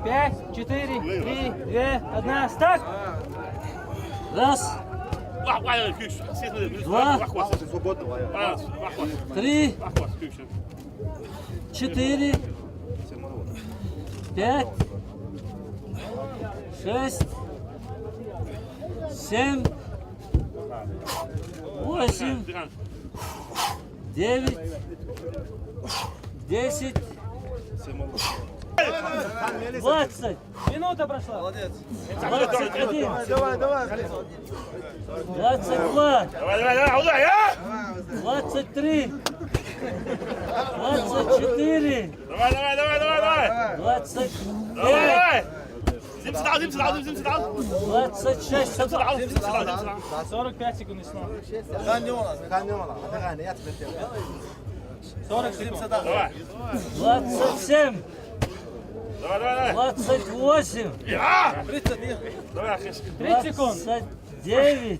Пять, четыре, три, две, одна, старт! Раз, два, три, четыре, пять, шесть, семь, восемь, девять, 10, 20. Минута прошла. Молодец. 21. Давай. 22. Давай. 23. 24. Давай. 25. 26. 45 секунд снова. 40 секунд. 27. 28. 30 секунд. 29.